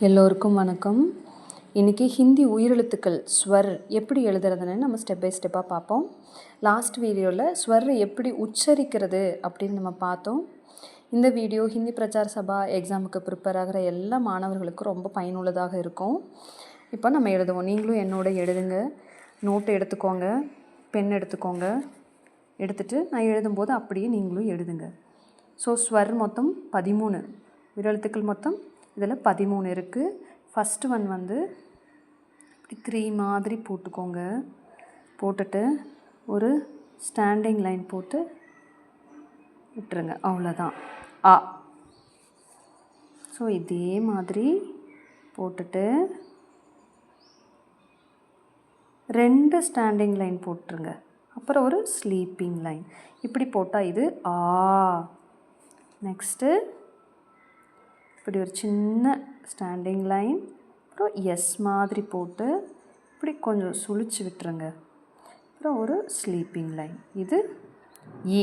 எல்லோருக்கும் வணக்கம். இன்றைக்கி ஹிந்தி உயிரெழுத்துக்கள் ஸ்வர் எப்படி எழுதுறதுன்னு நம்ம ஸ்டெப் பை ஸ்டெப்பாக பார்ப்போம். லாஸ்ட் வீடியோவில் ஸ்வர் எப்படி உச்சரிக்கிறது அப்படின்னு நம்ம பார்த்தோம். இந்த வீடியோ ஹிந்தி பிரச்சார சபா எக்ஸாமுக்கு ப்ரிப்பேர் ஆகிற எல்லா மாணவர்களுக்கும் ரொம்ப பயனுள்ளதாக இருக்கும். இப்போ நம்ம எழுதுவோம். நீங்களும் என்னோட எழுதுங்க. நோட்டு எடுத்துக்கோங்க, பென் எடுத்துக்கோங்க. எடுத்துகிட்டு நான் எழுதும்போது அப்படியே நீங்களும் எழுதுங்க. ஸோ ஸ்வர் மொத்தம் 13 உயிரெழுத்துக்கள் மொத்தம் இதில் 13 இருக்குது. ஃபஸ்ட்டு ஒன் வந்து இப்படி 3 மாதிரி போட்டுக்கோங்க. போட்டுட்டு ஒரு ஸ்டாண்டிங் லைன் போட்டு விட்டுருங்க. அவ்வளோதான். ஆ. ஸோ இதே மாதிரி போட்டுட்டு 2 ஸ்டாண்டிங் லைன் போட்டுருங்க. அப்புறம் ஒரு ஸ்லீப்பிங் லைன். இப்படி போட்டால் இது ஆ. நெக்ஸ்ட்டு இப்படி ஒரு சின்ன ஸ்டாண்டிங் லைன், அப்புறம் எஸ் மாதிரி போட்டு இப்படி கொஞ்சம் சுழிச்சு விட்டுருங்க. அப்புறம் ஒரு ஸ்லீப்பிங் லைன். இது இ.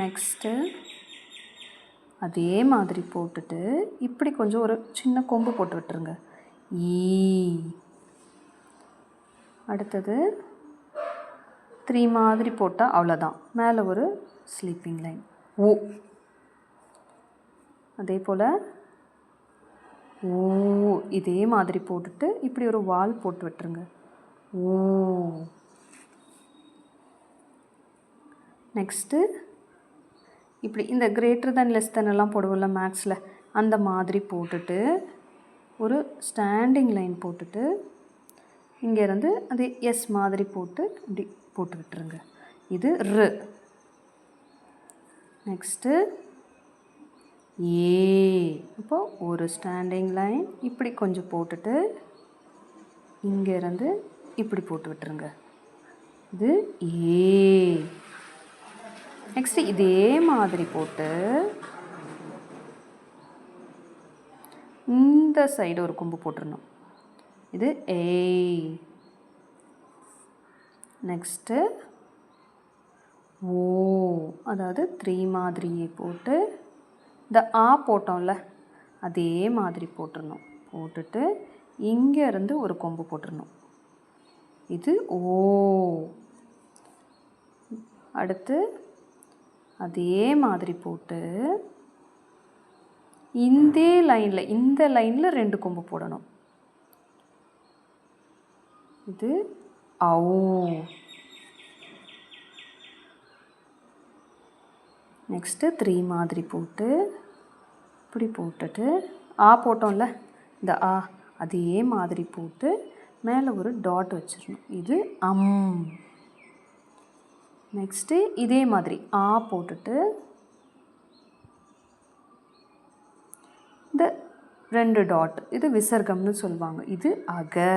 நெக்ஸ்ட்டு அதே மாதிரி போட்டுட்டு இப்படி கொஞ்சம் ஒரு சின்ன கொம்பு போட்டு விட்டுருங்க. ஈ. அடுத்தது 3 மாதிரி போட்டால் அவ்வளோதான். மேலே ஒரு ஸ்லீப்பிங் லைன். ஓ. அதே போல் ஓ. இதே மாதிரி போட்டுட்டு இப்படி ஒரு வால் போட்டு விட்டுருங்க. ஓ. நெக்ஸ்ட்டு இப்படி இந்த கிரேட்டர் தேன் லெஸ் தேன் எல்லாம் போடுவோம்ல மேக்ஸில், அந்த மாதிரி போட்டுட்டு ஒரு ஸ்டாண்டிங் லைன் போட்டுட்டு இங்கேருந்து அது எஸ் மாதிரி போட்டு இப்படி போட்டு விட்டுருங்க. இது ரு. நெக்ஸ்ட்டு ஏ. அப்போது ஒரு ஸ்டாண்டிங் லைன் இப்படி கொஞ்சம் போட்டுட்டு இங்கேருந்து இப்படி போட்டு விட்டுருங்க. இது ஏ. நெக்ஸ்ட்டு இதே மாதிரி போட்டு இந்த சைடு ஒரு கொம்பு போட்டுடணும். இது ஏ. நெக்ஸ்ட்டு ஓ. அதாவது 3 மாதிரியே போட்டு இந்த ஆ போட்டோம்ல அதே மாதிரி போட்டுடணும். போட்டுட்டு இங்கேருந்து ஒரு கொம்பு போட்டுடணும். இது ஓ. அடுத்து அதே மாதிரி போட்டு இந்த லைனில் 2 கொம்பு போடணும். இது ஔ. நெக்ஸ்ட்டு 3 மாதிரி போட்டு இப்படி போட்டுட்டு ஆ போட்டோம்ல இந்த ஆ அதே மாதிரி போட்டு மேலே ஒரு டாட் வச்சிடணும். இது அம். நெக்ஸ்ட்டு இதே மாதிரி ஆ போட்டுட்டு இந்த 2 டாட், இது விசர்க்கம்னு சொல்லுவாங்க. இது அக.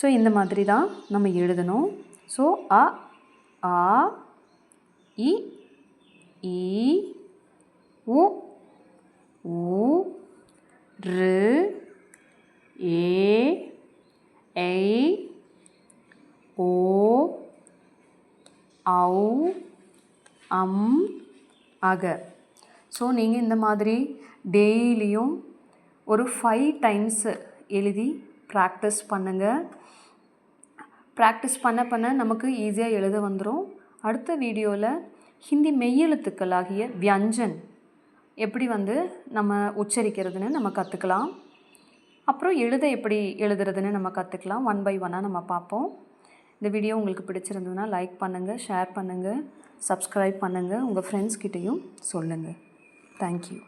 ஸோ இந்த மாதிரி தான் நம்ம எழுதணும். ஸோ அ, ஆ, இ, ஈ, உ, ஊ, ரு, ஏ, ஐ, ஓ, ஔ, அம், அக. ஸோ நீங்கள் இந்த மாதிரி டெய்லியும் ஒரு 5 டைம்ஸ் எழுதி ப்ராக்டிஸ் பண்ணுங்கள். ப்ராக்டிஸ் பண்ண நமக்கு ஈஸியாக எழுத வந்துடும். அடுத்த வீடியோவில் ஹிந்தி மெய்யெழுத்துக்களாகிய வியஞ்சன் எப்படி நம்ம உச்சரிக்கிறதுன்னு நம்ம கற்றுக்கலாம். அப்புறம் எப்படி எழுதுறதுன்னு நம்ம கற்றுக்கலாம். 1 by 1 நம்ம பார்ப்போம். இந்த வீடியோ உங்களுக்கு பிடிச்சிருந்ததுன்னா லைக் பண்ணுங்கள், ஷேர் பண்ணுங்கள், சப்ஸ்கிரைப் பண்ணுங்கள், உங்கள் ஃப்ரெண்ட்ஸ்கிட்டையும் சொல்லுங்கள். தேங்க்யூ.